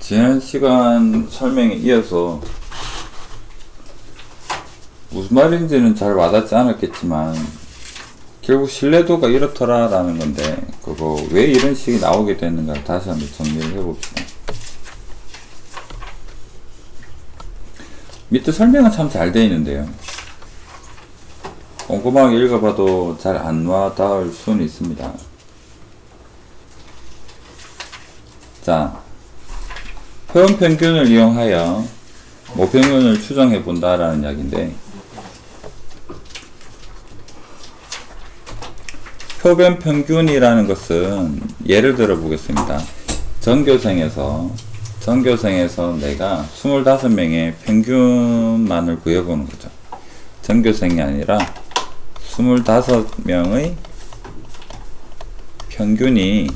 지난 시간 설명에 이어서 무슨 말인지는 잘 와닿지 않았겠지만 결국 신뢰도가 이렇더라 라는 건데, 그거 왜 이런 식이 나오게 되는가 다시 한번 정리를 해봅시다. 밑에 설명은 참 잘 되어 있는데요, 꼼꼼하게 읽어봐도 잘 안 와닿을 수는 있습니다. 자, 표현 평균을 이용하여 모평균을 추정해 본다라는 이야기인데, 표변 평균이라는 것은 예를 들어 보겠습니다. 전교생에서 내가 25명의 평균만을 구해보는 거죠. 전교생이 아니라 25명의 평균이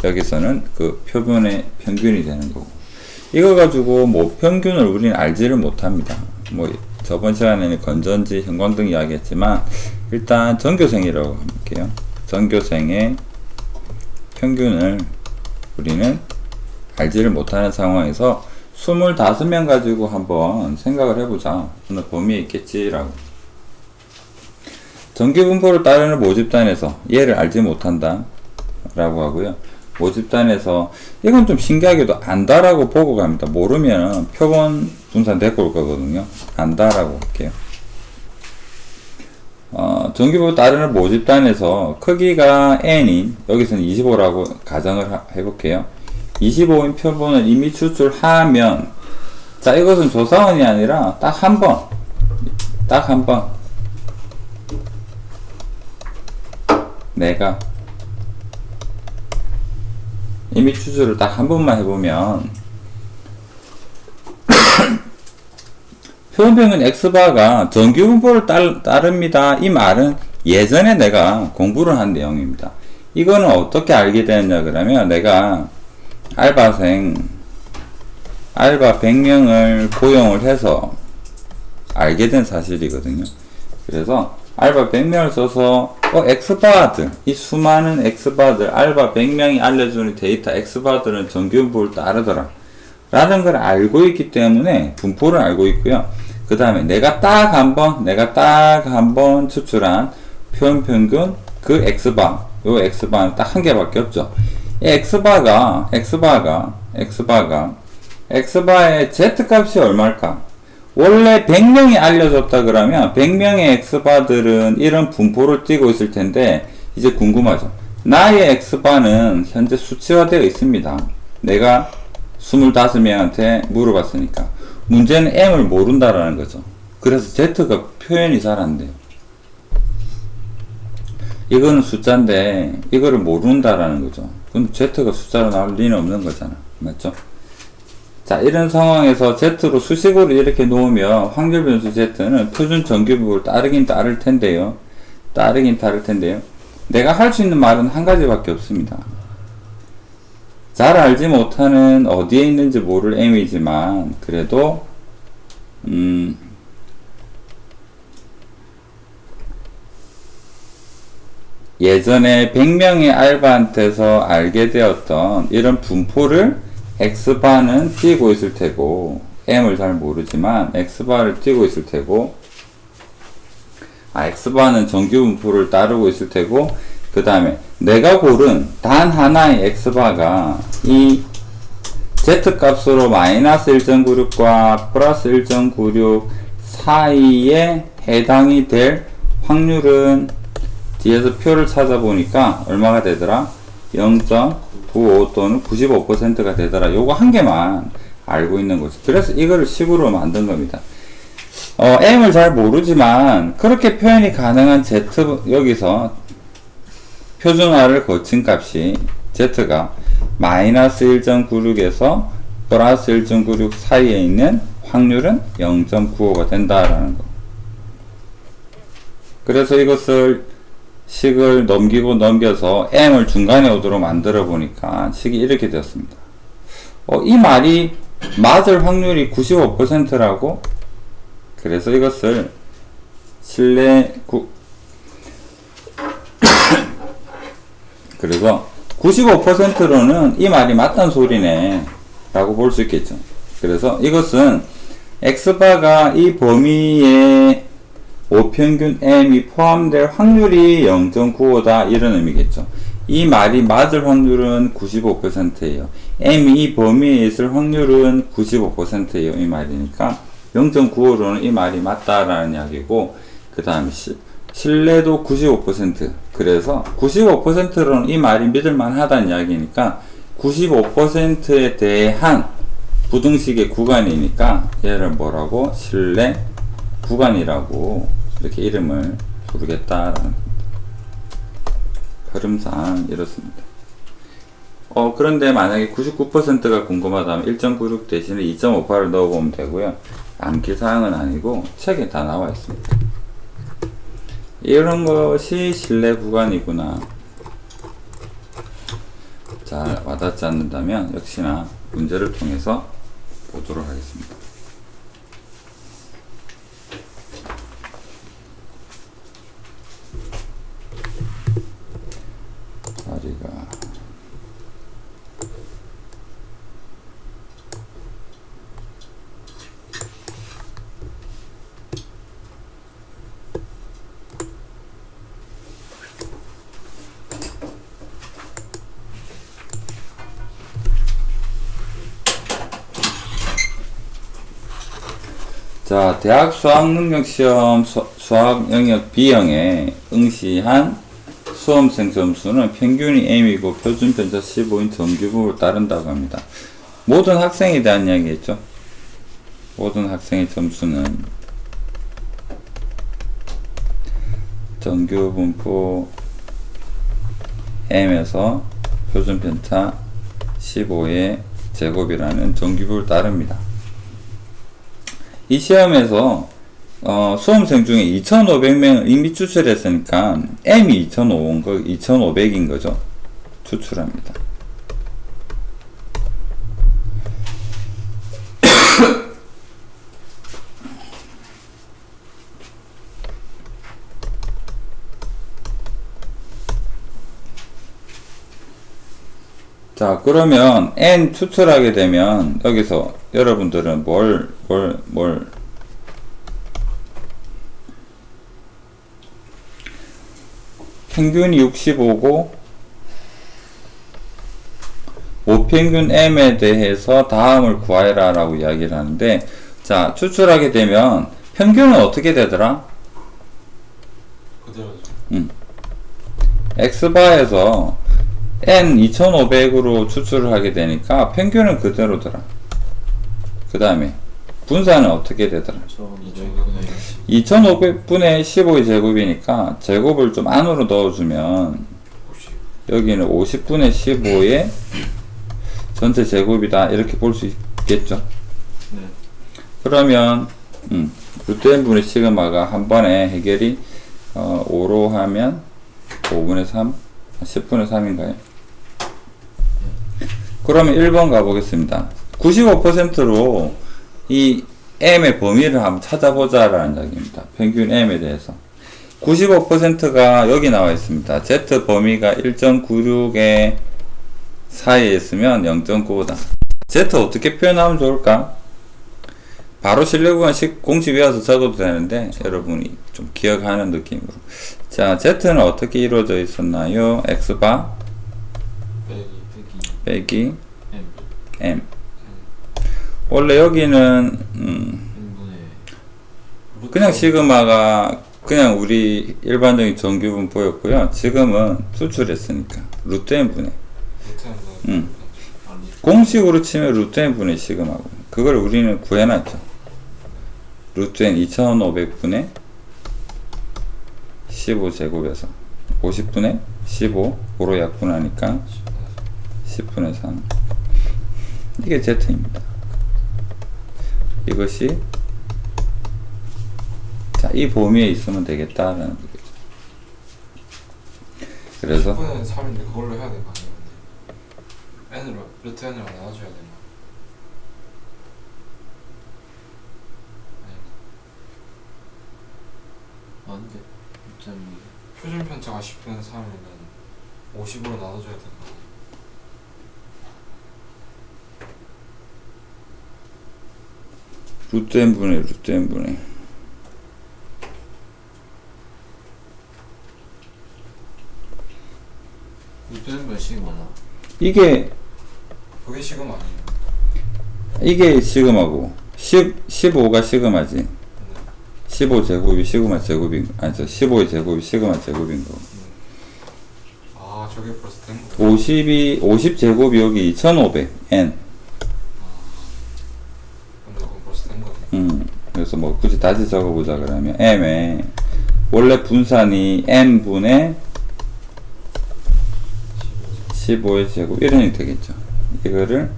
여기서는 그 표변의 평균이 되는 거고, 이거 가지고 모평균을 우리는 알지를 못합니다. 뭐 저번 시간에는 건전지, 형광등 이야기했지만 일단 전교생이라고 할게요. 전교생의 평균을 우리는 알지를 못하는 상황에서 25명 가지고 한번 생각을 해보자. 어느 범위에 있겠지라고. 전기분포를 따르는 모집단에서 얘를 알지 못한다 라고 하고요. 모집단에서 이건 좀 신기하게도 안다라고 보고 갑니다. 모르면 표본 분산 데리고 올 거거든요. 안다라고 할게요. 전기분포를 따르는 모집단에서 크기가 n인, 여기서는 25라고 가정을 해볼게요. 25인 표본을 이미 추출하면, 자, 이것은 조사원이 아니라 딱 한 번 내가 이미 추출을 딱 한 번만 해보면 표현평균 x바가 전기분포를 따릅니다. 이 말은 예전에 내가 공부를 한 내용입니다. 이거는 어떻게 알게 되느냐 그러면, 내가 알바 100명을 고용을 해서 알게 된 사실이거든요. 그래서 알바 100명을 써서 x바들, 이 수많은 x바들, 알바 100명이 알려주는 데이터 x바들은 전기분포를 따르더라 라는 걸 알고 있기 때문에 분포를 알고 있고요. 그 다음에 내가 딱 한 번 추출한 표현평균 그 x바, 요 x바는 딱 한 개밖에 없죠. 이 x바의 z값이 얼마일까? 원래 100명이 알려줬다 그러면 100명의 x바들은 이런 분포를 띄고 있을 텐데, 이제 궁금하죠. 나의 x바는 현재 수치화되어 있습니다. 내가 25명한테 물어봤으니까. 문제는 m을 모른다라는 거죠. 그래서 z가 표현이 잘 안 돼요. 이거는 숫자인데 이거를 모른다라는 거죠. 그럼 z가 숫자로 나올 리는 없는 거잖아. 맞죠? 자, 이런 상황에서 z로 수식으로 이렇게 놓으면 확률 변수 z는 표준 전기분포를 따르긴 따를 텐데요. 내가 할 수 있는 말은 한 가지밖에 없습니다. 잘 알지 못하는, 어디에 있는지 모를 m이지만 그래도 예전에 100명의 알바한테서 알게 되었던 이런 분포를 x바는 띄고 있을 테고, m을 잘 모르지만 x바를 띄고 있을 테고, x바는 전기분포를 따르고 있을 테고, 그 다음에 내가 고른 단 하나의 x바가 이 z값으로 마이너스 1.96과 플러스 1.96 사이에 해당이 될 확률은, 뒤에서 표를 찾아보니까 얼마가 되더라? 0.95 또는 95%가 되더라. 요거 한 개만 알고 있는 거죠. 그래서 이거를 식으로 만든 겁니다. m을 잘 모르지만 그렇게 표현이 가능한 z, 여기서 표준화를 거친 값이 z가 마이너스 1.96에서 플러스 1.96 사이에 있는 확률은 0.95가 된다라는 거. 그래서 이것을 식을 넘겨서 m을 중간에 오도록 만들어 보니까 식이 이렇게 되었습니다. 이 말이 맞을 확률이 95%라고? 그래서 이것을 그래서 95%로는 이 말이 맞단 소리네 라고 볼 수 있겠죠. 그래서 이것은 x바가 이 범위에 오평균 m이 포함될 확률이 0.95다 이런 의미겠죠. 이 말이 맞을 확률은 95%예요. m이 이 범위에 있을 확률은 95%예요. 이 말이니까 0.95로는 이 말이 맞다라는 이야기고, 그 다음에 신뢰도 95%. 그래서 95%로는 이 말이 믿을만 하다는 이야기니까 95%에 대한 부등식의 구간이니까 얘를 뭐라고? 신뢰 구간이라고 이렇게 이름을 부르겠다라는 흐름상 이렇습니다. 그런데 만약에 99%가 궁금하다면 1.96 대신에 2.58을 넣어보면 되고요. 암기사항은 아니고 책에 다 나와 있습니다. 이런 것이 신뢰 구간이구나. 잘 와닿지 않는다면 역시나 문제를 통해서 보도록 하겠습니다. 다리가 자, 대학 수학능력시험 수학 영역 B형에 응시한 수험생 점수는 평균이 M이고 표준 편차 15인 정규분을 따른다고 합니다. 모든 학생에 대한 이야기겠죠. 모든 학생의 점수는 정규분포 M에서 표준 편차 15의 제곱이라는 정규분을 따릅니다. 이 시험에서 수험생 중에 2,500명을 이미 추출했으니까 M이 2,500인 거죠. 추출합니다. 자, 그러면 N 추출하게 되면 여기서 여러분들은 평균이 65고 모평균 M에 대해서 다음을 구하라 라고 이야기를 하는데, 자, 추출하게 되면 평균은 어떻게 되더라? 그대로죠. X바에서 N 2500으로 추출을 하게 되니까 평균은 그대로더라. 그 다음에 분산은 어떻게 되더라? 2500분의 15의 제곱이니까 제곱을 좀 안으로 넣어주면 여기는 50분의 15의 전체 제곱이다 이렇게 볼 수 있겠죠. 네. 그러면 루트 n분의 시그마가 한 번에 해결이 5로 하면 5분의 3 10분의 3인가요? 그러면 1번 가보겠습니다. 95%로 이 M의 범위를 한번 찾아보자라는 이야기입니다. 평균 M에 대해서. 95%가 여기 나와 있습니다. Z 범위가 1.96에 사이에 있으면 0.95다. Z 어떻게 표현하면 좋을까? 바로 신뢰구간 공식 외워서 적어도 되는데 여러분이 좀 기억하는 느낌으로. 자, Z는 어떻게 이루어져 있었나요? X바 빼기 M. 원래 여기는 그냥 시그마가 그냥 우리 일반적인 정규분포였고요. 지금은 수출했으니까 루트 n분의 공식으로 치면 루트 n분의 시그마고, 그걸 우리는 구해놨죠. 루트 n 2500분의 15제곱에서 50분의 15 5로 약분하니까 10분의 3. 이게 Z입니다. 이것이 자, 이 범위에 있으면 되겠다라는 거죠. 그래서 10분의 3인데 그걸로 해야 될 거 아니에요? n으로 루트 n으로 나눠줘야 되나? 안돼. 표준 편차가 10분의 3이면 50으로 나눠줘야 되나? 루트 n분의 루트 n분의 루트 n분의 시그마나 이게 그게 시그마 아니에요? 이게 시그마고 15가 시그마지. 15 제곱이 시그마 제곱인, 아니, 15의 제곱이 시그마 제곱인 거. 아, 저게 벌써 된 거. 50 제곱이 여기 2500, n. 근데 그건 벌써 된 거네. 그래서 뭐 굳이 다시 적어보자 그러면 m에 원래 분산이 n분의 15의 제곱 이런 게 되겠죠. 이거를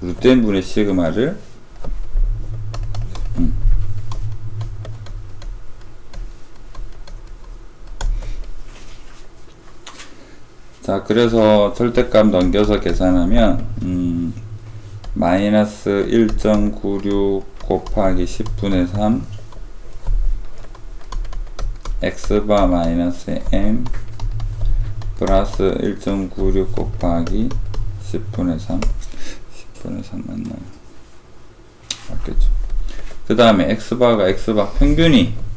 루트 n분의 시그마를 자, 그래서 절대값 넘겨서 계산하면 마이너스 1.96 곱하기 10분의 3 x바 마이너스 m 플러스 1.96 곱하기 10분의 3 10분의 3 맞나요? 맞겠죠. 그 다음에 x바가 x바 평균이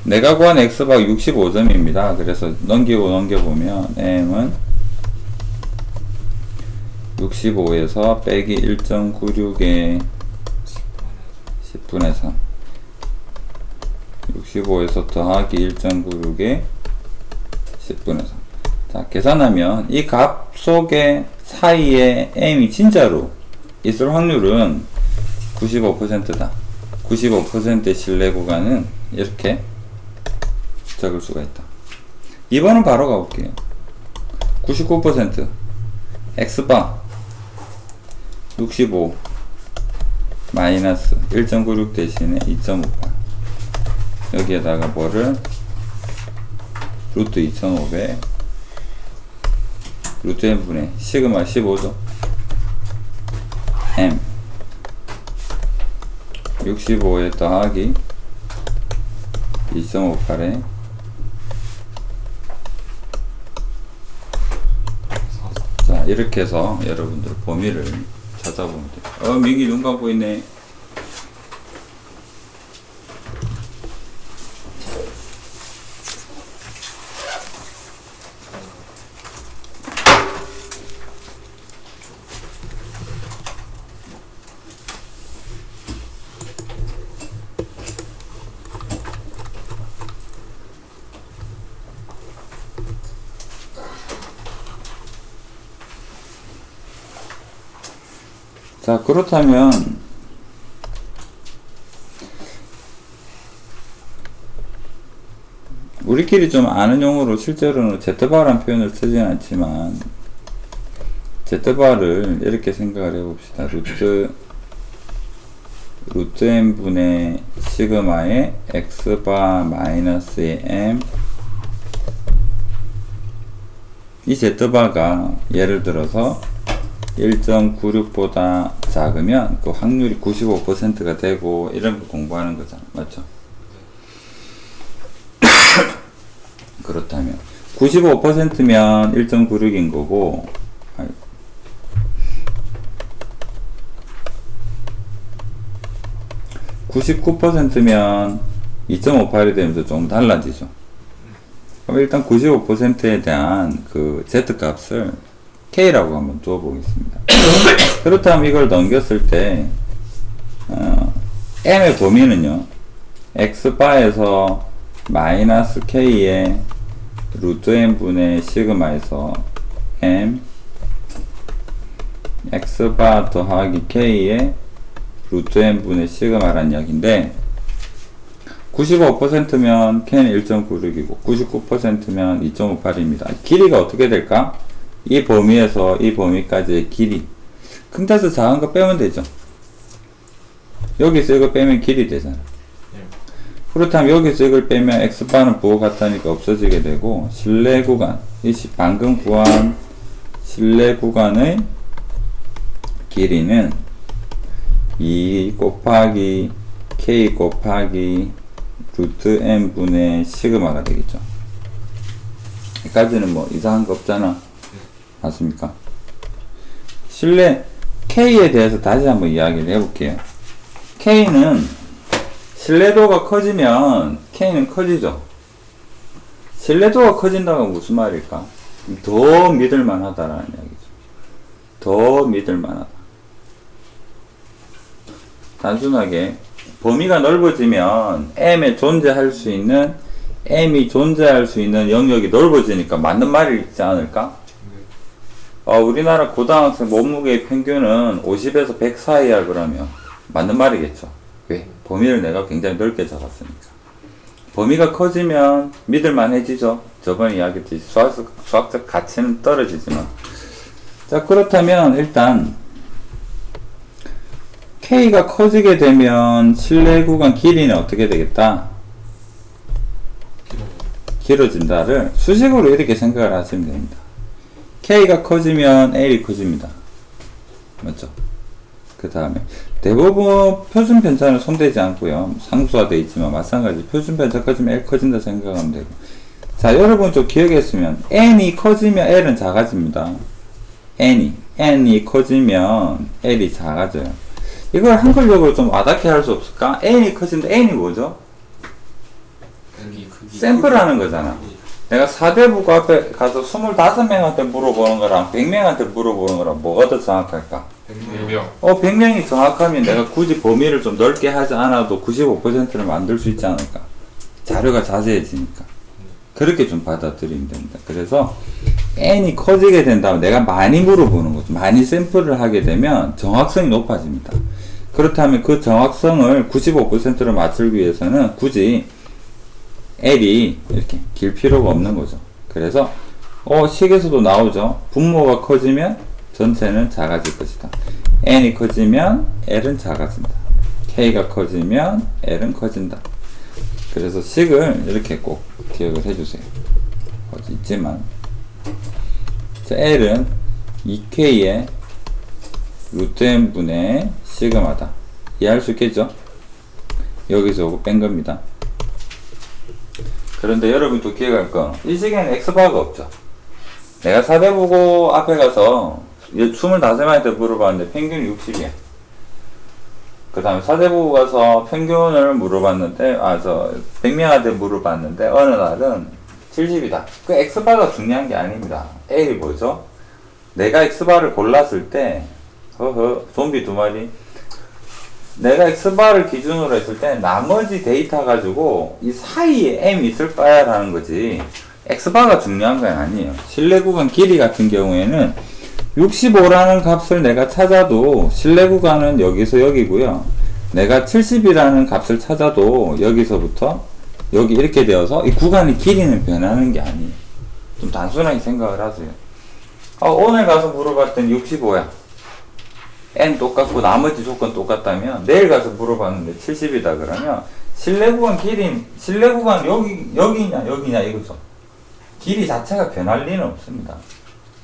내가 구한 x바가 65점입니다. 그래서 넘겨보면 m은 65에서 빼기 1.96에 10분의 3 65에서 더하기 1.96에 10분의 3. 자, 계산하면 이 값 속에 사이에 m이 진짜로 있을 확률은 95%다. 95%의 신뢰 구간은 이렇게 적을 수가 있다. 2번은 바로 가볼게요. 99% x바 65 마이너스 1.96 대신에 2.58 여기에다가 뭐를 루트 2500 루트 n분의 시그마 15죠. m 65에 더하기 2.58에 자, 이렇게 해서 여러분들 범위를 찾아보면 돼요. 민기 눈 감고 있네. 자, 그렇다면 우리끼리 좀 아는 용어로 실제로는 Z바라는 표현을 쓰진 않지만 Z바를 이렇게 생각을 해봅시다. 루트 n분의 시그마의 x바 마이너스의 m 이 Z바가 예를 들어서 1.96보다 작으면 그 확률이 95%가 되고 이런 거 공부하는 거잖아. 맞죠? 그렇다면 95%면 1.96인 거고 99%면 2.58이 되면서 좀 달라지죠. 그럼 일단 95%에 대한 그 Z 값을 K라고 한번 줘 보겠습니다. 그렇다면 이걸 넘겼을 때 M의 범위는요 X바에서 마이너스 K의 루트 N분의 시그마에서 M X바 더하기 K의 루트 N분의 시그마란 이야기인데 95%면 K는 1.96이고 99%면 2.58입니다. 길이가 어떻게 될까? 이 범위에서 이 범위까지의 길이 큰 데서 작은 거 빼면 되죠. 여기서 이거 빼면 길이 되잖아. 그렇다면 여기서 이걸 빼면 x바는 부호 같다니까 없어지게 되고 실내 구간 이 방금 구한 실내 구간의 길이는 2 곱하기 k 곱하기 루트 n분의 시그마가 되겠죠. 여기까지는 뭐 이상한 거 없잖아. 맞습니까? 실내 K에 대해서 다시 한번 이야기를 해볼게요. K는 신뢰도가 커지면 K는 커지죠. 신뢰도가 커진다고 무슨 말일까? 더 믿을만하다라는 이야기죠. 더 믿을만하다. 단순하게 범위가 넓어지면 M이 존재할 수 있는 영역이 넓어지니까 맞는 말이 있지 않을까? 우리나라 고등학생 몸무게의 평균은 50에서 100 사이야 그러면 맞는 말이겠죠. 왜? 범위를 내가 굉장히 넓게 잡았으니까. 범위가 커지면 믿을만해지죠. 저번에 이야기했듯이 수학적 가치는 떨어지지만. 자, 그렇다면 일단 K가 커지게 되면 신뢰 구간 길이는 어떻게 되겠다? 길어진다를 수식으로 이렇게 생각을 하시면 됩니다. K가 커지면 L이 커집니다. 맞죠? 그 다음에 대부분 표준 편차는 손대지 않고요. 상수화되어 있지만 마찬가지 표준 편차 커지면 L 커진다 생각하면 되고. 자, 여러분 좀 기억했으면 N이 커지면 L은 작아집니다. N이 커지면 L이 작아져요. 이걸 한글적으로 좀 와닿게 할 수 없을까? N이 커진다. N이 뭐죠? 샘플하는 거잖아. 내가 4대부고 앞에 가서 25명한테 물어보는 거랑 100명한테 물어보는 거랑 뭐가 더 정확할까? 100명. 100명이 정확하면 내가 굳이 범위를 좀 넓게 하지 않아도 95%를 만들 수 있지 않을까? 자료가 자세해지니까. 그렇게 좀 받아들이면 됩니다. 그래서 N이 커지게 된다면 내가 많이 물어보는 거죠. 많이 샘플을 하게 되면 정확성이 높아집니다. 그렇다면 그 정확성을 95%로 맞추기 위해서는 굳이 L이 이렇게 길 필요가 없는 거죠. 그래서 식에서도 나오죠. 분모가 커지면 전체는 작아질 것이다. N이 커지면 L은 작아진다. K가 커지면 L은 커진다. 그래서 식을 이렇게 꼭 기억을 해주세요. 어디 있지만 자, L은 2K의 루트 n분의 시그마다. 이해할 수 있겠죠? 여기서 뺀 겁니다. 그런데 여러분도 기억할 건, 이 시계는 X바가 없죠. 내가 4대 보고 앞에 가서 25명한테 물어봤는데 평균이 60이야. 그 다음에 4대 보고 가서 평균을 물어봤는데, 100명한테 물어봤는데, 어느 날은 70이다. 그 X바가 중요한 게 아닙니다. L이 뭐죠? 내가 X바를 골랐을 때, 좀비 2마리. 내가 X바를 기준으로 했을 때 나머지 데이터 가지고 이 사이에 M이 있을 까야 라는 거지 X바가 중요한 건 아니에요. 신뢰 구간 길이 같은 경우에는 65라는 값을 내가 찾아도 신뢰 구간은 여기서 여기고요. 내가 70이라는 값을 찾아도 여기서부터 여기 이렇게 되어서 이 구간의 길이는 변하는 게 아니에요. 좀 단순하게 생각을 하세요. 오늘 가서 물어봤더니 65야. N 똑같고 나머지 조건 똑같다면 내일 가서 물어봤는데 70이다 그러면 신뢰구간 여기냐 이거죠. 길이 자체가 변할 리는 없습니다.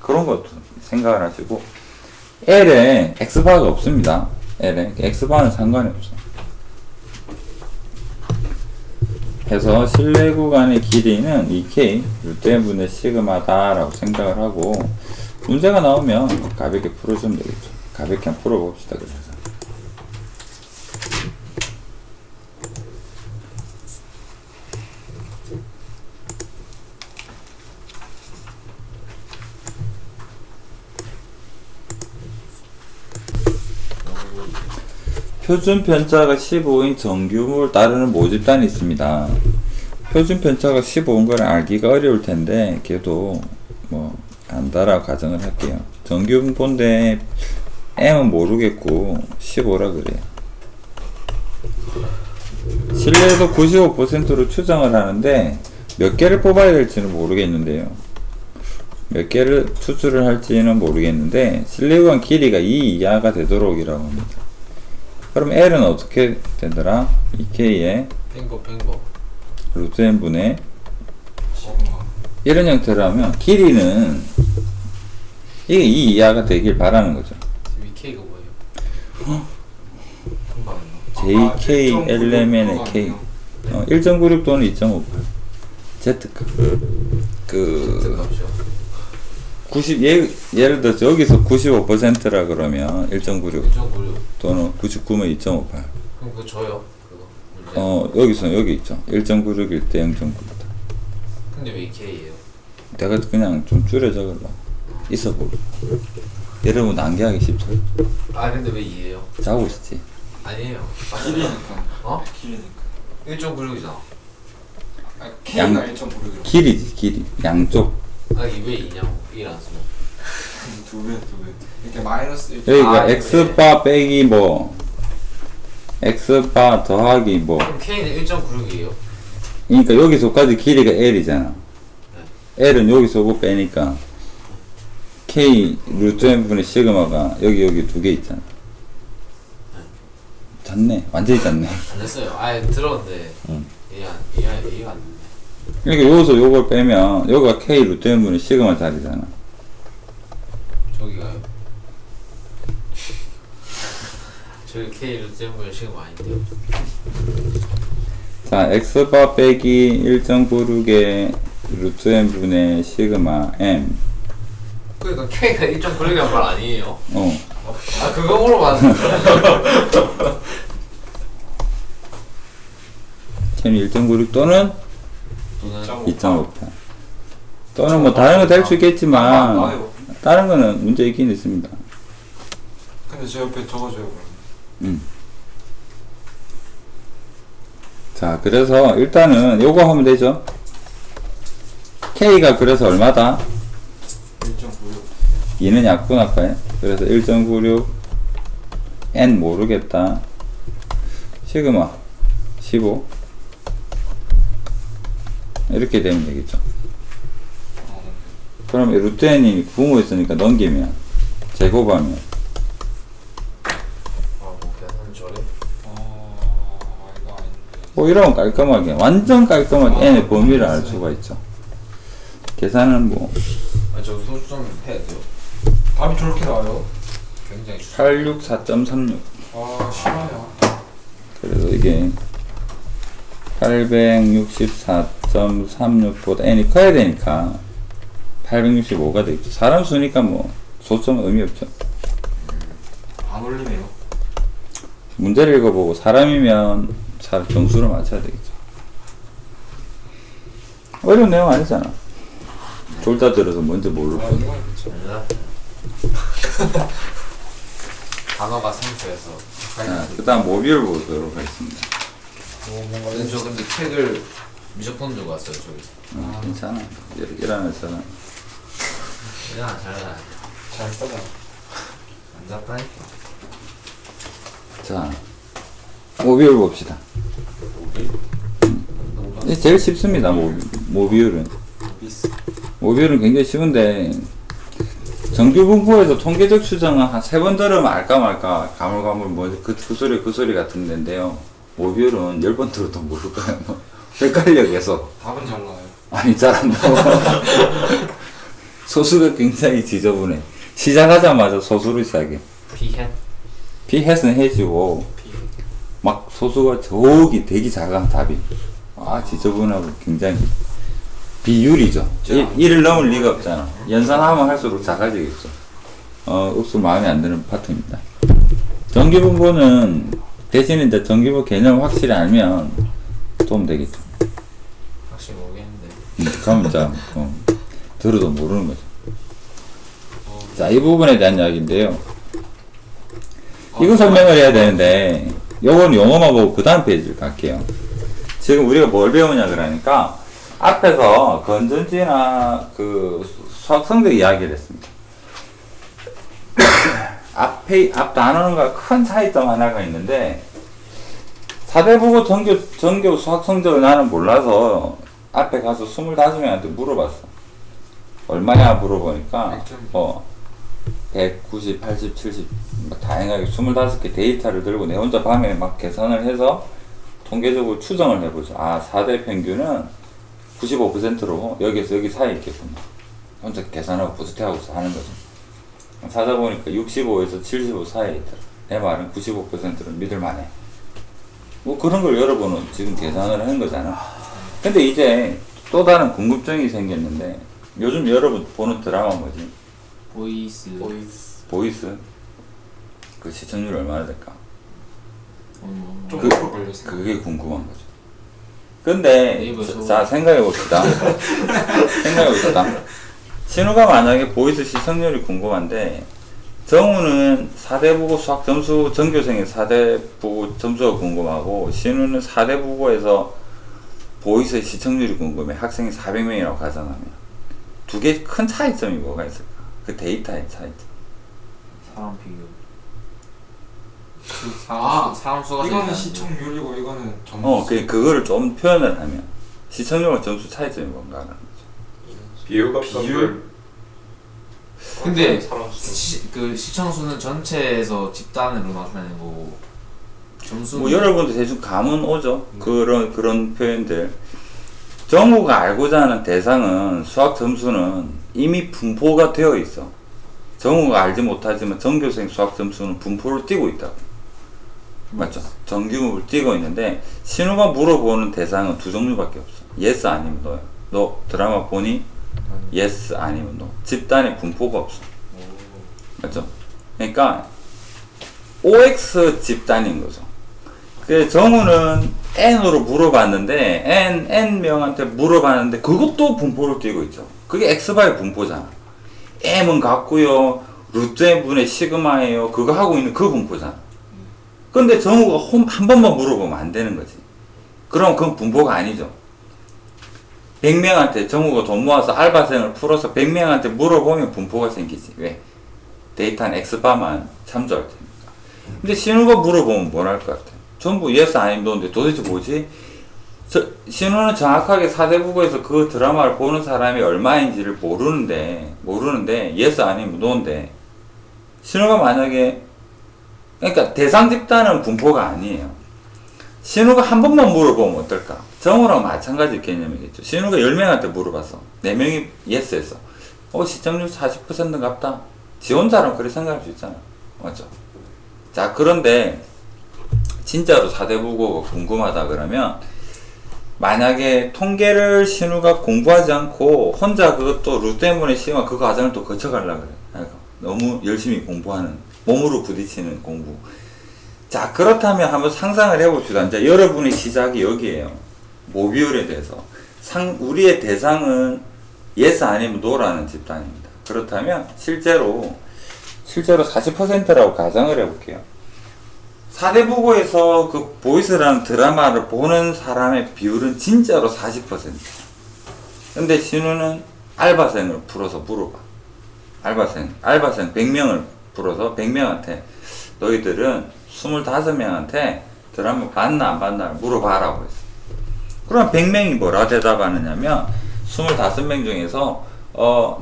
그런 것도 생각을 하시고 L에 X바가 없습니다. L에 X바는 상관이 없어. 해서 신뢰구간의 길이는 2K 루트 n분의 시그마다 라고 생각을 하고 문제가 나오면 가볍게 풀어주면 되겠죠. 가볍게 한번 풀어봅시다. 그래서 표준 편차가 15인 정규물 따르는 모집단이 있습니다. 표준 편차가 15인 걸 알기가 어려울 텐데 걔도 뭐 안다라고 가정을 할게요. 정규분포인데 M은 모르겠고 15라 그래요. 신뢰도 95%로 추정을 하는데 몇 개를 뽑아야 될지는 모르겠는데요. 몇 개를 추출을 할지는 모르겠는데 신뢰구간 길이가 2 이하가 되도록 이라고 합니다. 그럼 L은 어떻게 되더라? 2K에 뱅거 루트 n분의 이런 형태로 하면 길이는 이게 2 이하가 되길 바라는 거죠. K가 뭐예요? JK LMN의 K 1.96 또는 2.58 Z값 Z값이요? 예를 들어서 여기서 95%라 그러면 1.96 1.96. 또는 99면 2.58. 그럼 그거 줘요. 그거. 문제. 여기서 여기 있죠. 1.96일 때 0.9다. 근데 왜 K예요? 내가 그냥 좀 줄여 적으려고. 있어 보고. 여러분 암기하기 쉽죠? 아 근데 왜 2예요? 자고 있지. 아니에요. 길이니까. 어? 길이니까. 1.96이잖아. 아, K가 1.96이라고. 길이지, 길이. 양쪽. 아 이게 왜 2냐고. 1 안 쓰면. 두 배. 이렇게 마이너스 1. 여기가 아, X바 빼기 뭐, X바 더하기 뭐. 그럼 K는 1.96이에요? 그러니까 여기서까지 길이가 L이잖아. L은 여기서고 빼니까 K 루트 n분의 시그마가 여기 두 개 있잖아. 잤네. 완전히 잤네. 안 됐어요. 아예 들었는데 응. 이해가 안 됐네. 그러니까 여기서 요걸 빼면 여기가 K 루트 n분의 시그마 자리잖아. 저기가요? 저기 K 루트엠을 지금 아닌데요? 자, X바 빼기 1.96의 루트 n분의 시그마 m. 그러니까 K가 1.96이란 말 아니에요? 아 그거 물어봤는데. K는 1.96 또는 또는 2.58. 또는 뭐 다른 거 될 수 있겠지만 나요. 다른 거는 문제 있긴 있습니다. 근데 제 옆에 적어줘요 그럼. 자, 그래서 일단은 요거 하면 되죠. K가 그래서 얼마다? 1.96. 2는 약분할까요? 그래서 1.96 N 모르겠다. 시그마 15 이렇게 되면 되겠죠. 그럼 루트 N이 부모 있으니까 넘기면 제곱하면 아뭐 계산 저래? 이거 아닌데. 뭐 이러면 깔끔하게 완전 깔끔하게 N의 범위를 알 수가 있죠. 계산은 뭐 아저 소수 좀 해야 돼요. 답이 저렇게 나와요? 굉장히 86 4.36 아 싫어요. 그래서 이게 864.36보다 n이 커야 되니까 865가 되겠죠. 사람 수니까 뭐 소수는 의미 없죠. 안 올리네요. 문제를 읽어보고 사람이면 점수를 맞춰야 되겠죠. 어려운 내용 아니잖아. 졸다 들어서 뭔지 모를 아 거. 이거 그쵸. 아니라 단어가 생소해서 자, 그 다음 모듈 보도록 하겠습니다. 뭔가 근데 저 근데 책을 무조건 들고 왔어요 저기서. 괜찮아. 일어나잖아. 그냥 잘하잖아. 잘 써봐. 안 잡다니까. 자, 모듈 봅시다. 이게 제일 쉽습니다. 모듈은. 비스. 모듈은 굉장히 쉬운데 정규분포에서 통계적 추정은 한 3번 들으면 알까 말까 가물가물 뭐지 그 소리 같은 데인데요. 모듈은 10번 들어도 모를 거예요. 뭐 헷갈려 계속. 답은 잘 나와요. 아니 잘 안 나와. 소수가 굉장히 지저분해. 시작하자마자 소수로 시작해. 비행. 비햇은 해지고 막 소수가 저기 되게 작아 답이. 아 지저분하고 굉장히 비율이죠. 1을 넘을 리가 없잖아. 연산하면 할수록 작아지겠죠. 읍수 마음에 안 드는 파트입니다. 정규분포는 대신 이제 정규분포 개념을 확실히 알면 도움 되겠죠. 확실히 모르겠는데. 그럼 이제 들어도 모르는 거죠. 자, 이 부분에 대한 이야기인데요. 이거 설명을 해야 되는데 요건 영어만 보고 그 다음 페이지를 갈게요. 지금 우리가 뭘 배우냐 그러니까 앞에서 건전지나 그 수학 성적 이야기를 했습니다. 앞 단어가 큰 차이점 하나가 있는데 4대 국어 전교 수학 성적을 나는 몰라서 앞에 가서 25명한테 물어봤어. 얼마냐 물어보니까 190, 80, 70 다양하게 25개 데이터를 들고 내 혼자 밤에 막 계산을 해서 통계적으로 추정을 해보죠. 아 4대 평균은 95%로 여기에서 여기 사이에 있겠구나. 혼자 계산하고 부스팅하고서 하는 거죠. 찾아보니까 65에서 75 사이에 있더라. 내 말은 95%는 믿을만해. 뭐 그런 걸 여러분은 지금 계산을 하는 거잖아. 근데 이제 또 다른 궁금증이 생겼는데 요즘 여러분 보는 드라마 뭐지? 보이스. 보이스 그 시청률 얼마나 될까? 좀 그- 오래 걸렸어. 그게 궁금한 거죠. 근데 네이버에서 자 생각해 봅시다. 생각해 봅시다. 신우가 만약에 보이스 시청률이 궁금한데 정우는 4대 국어 수학 점수 전교생의 4대 국어 점수가 궁금하고 신우는 4대 국어에서 보이스 시청률이 궁금해. 학생이 400명이라고 가정하면 두 개 큰 차이점이 뭐가 있을까? 그 데이터의 차이점. 사람 비교. 아, 사람 수가 이거는 제일 시청률이고 이거는 점수. 그거를 좀 표현을 하면 시청률과 점수 차이점이 뭔가 하는 거죠. 비율과 비율? 근데 사람 수. 그 시청수는 전체에서 집단으로 나타내는 거고 점수. 뭐 여러분도 대충 감은 오죠. 그런 표현들. 정우가 알고자 하는 대상은 수학 점수는 이미 분포가 되어 있어. 정우가 알지 못하지만 전교생 수학 점수는 분포를 띄고 있다고. 맞죠? 정규목을 띄고 있는데 신우가 물어보는 대상은 두 종류밖에 없어. yes 아니면 no야. 너 드라마 보니? yes 아니면 no. 집단의 분포가 없어. 맞죠? 그러니까 OX 집단인 거죠. 그 정우는 N으로 물어봤는데 N 명한테 물어봤는데 그것도 분포를 띄고 있죠. 그게 X바의 분포잖아. M은 같고요. 루트 M분의 시그마예요. 그거 하고 있는 그 분포잖아. 근데 정우가 한 번만 물어보면 안 되는 거지. 그럼 그건 분포가 아니죠. 100명한테 정우가 돈 모아서 알바생을 풀어서 100명한테 물어보면 분포가 생기지. 왜? 데이터는 X바만 참조할 테니까. 근데 신우가 물어보면 뭘 할 것 같아? 전부 yes 아니면 no인데 도대체 뭐지? 신우는 정확하게 4대 국어에서 그 드라마를 보는 사람이 얼마인지를 모르는데 yes 아니면 no인데 신우가 만약에 그러니까 대상 집단은 분포가 아니에요. 신우가 한 번만 물어보면 어떨까? 정우랑 마찬가지 개념이겠죠. 신우가 10명한테 물어봤어. 4명이 yes 했어. 시청률 40% 같다. 지 혼자는 그렇게 생각할 수 있잖아. 맞죠? 자, 그런데 진짜로 4대 국어가 궁금하다 그러면 만약에 통계를 신우가 공부하지 않고 혼자 그것도 루트 M분의 시그마 그 과정을 또 거쳐가려고 그래. 그러니까 너무 열심히 공부하는 몸으로 부딪히는 공부. 자, 그렇다면 한번 상상을 해봅시다. 이제 여러분의 시작이 여기에요. 모비율에 대해서. 우리의 대상은 yes 아니면 no라는 집단입니다. 그렇다면 실제로 40%라고 가정을 해볼게요. 4대 국어에서 그 보이스라는 드라마를 보는 사람의 비율은 진짜로 40%. 근데 신우는 알바생을 풀어서 물어봐. 알바생 100명을 풀어서 100명한테 너희들은 25명한테 드라마 봤나 안 봤나 물어봐라고 했어. 그럼 100명이 뭐라 대답하느냐면 25명 중에서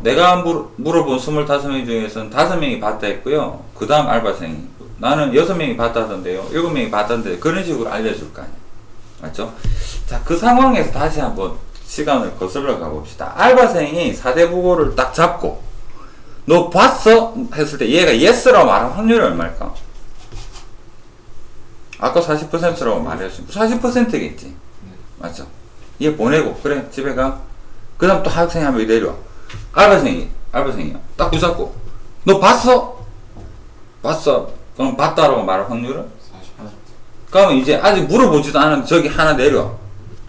내가 물어본 25명 중에서는 5명이 봤다 했고요. 그 다음 알바생이 나는 6명이 봤다던데요. 7명이 봤다던데 그런 식으로 알려줄 거 아니야. 맞죠? 자, 그 상황에서 다시 한번 시간을 거슬러 가봅시다. 알바생이 4대 국어를 딱 잡고 너 봤어? 했을 때 얘가 yes라고 말할 확률이 얼마일까? 아까 40%라고 말했으니까 40%겠지. 맞죠? 얘 보내고 그래 집에 가. 그 다음 또 학생이 한 명이 내려와. 알바생이야. 딱 붙잡고 너 봤어? 그럼 봤다라고 말할 확률은? 40%. 그러면 이제 아직 물어보지도 않은데 저기 하나 내려와.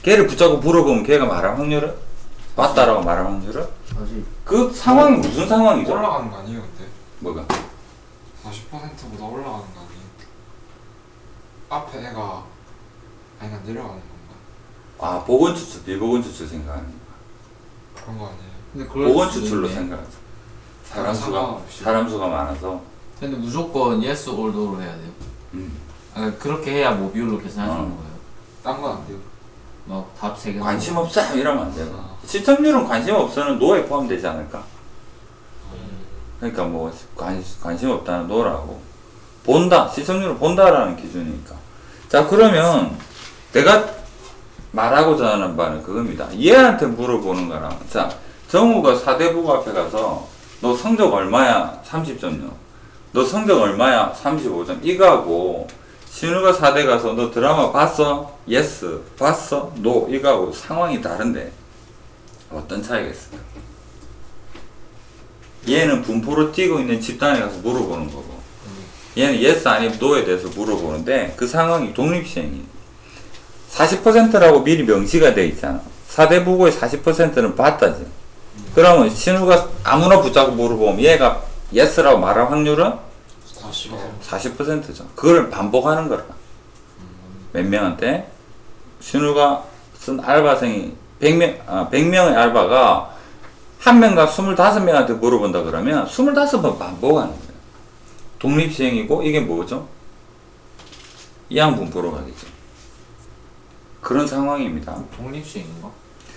걔를 붙잡고 물어보면 걔가 말할 확률은? 봤다라고 말할 확률은? 그 상황이 무슨 상황이죠? 올라가는 거 아니에요, 근데? 뭐가? 40%보다 올라가는 거 아니에요? 앞에 애가 아니가 내려가는 건가? 아, 보건 추출, 비보건 추출 생각하는 거야. 그런 거 아니에요? 근데 그럴 보건 수도 추출로 있네. 생각하죠. 상관없이. 사람 수가 많아서. 근데 무조건 yes or no로 해야 돼요. 그렇게 해야 뭐 비율로 계산할 수 있는 거예요. 딴 건 안 돼요? 답 3개. 관심 없어 이러면 안 되고. 시청률은 관심 없어는 노에 포함되지 않을까? 그러니까 뭐 관심 없다는 노라고. 본다, 시청률을 본다라는 기준이니까. 자, 그러면 내가 말하고자 하는 바는 그겁니다. 얘한테 물어보는 거랑, 자, 정우가 4대 국어 앞에 가서 너 성적 얼마야? 30점요. 너 성적 얼마야? 35점. 이거하고 신우가 4대 가서 너 드라마 봤어? yes. 봤어? no. 이거하고 상황이 다른데 어떤 차이가 있을까? 얘는 분포로 뛰고 있는 집단에 가서 물어보는 거고 얘는 yes 아니면 no에 대해서 물어보는데 그 상황이 독립시행이에요. 40%라고 미리 명시가 돼 있잖아. 4대 부고의 40%는 봤다지. 그러면 신우가 아무나 붙잡고 물어보면 얘가 yes라고 말할 확률은 40%죠. 그걸 반복하는 거라. 몇 명한테? 신우가 쓴 알바생이 100명의 알바가 한 명당 25명한테 물어본다 그러면 25번 반복하는 거예요. 독립시행이고 이게 뭐죠? 이항분포로 가겠죠. 그런 상황입니다. 독립시행인가?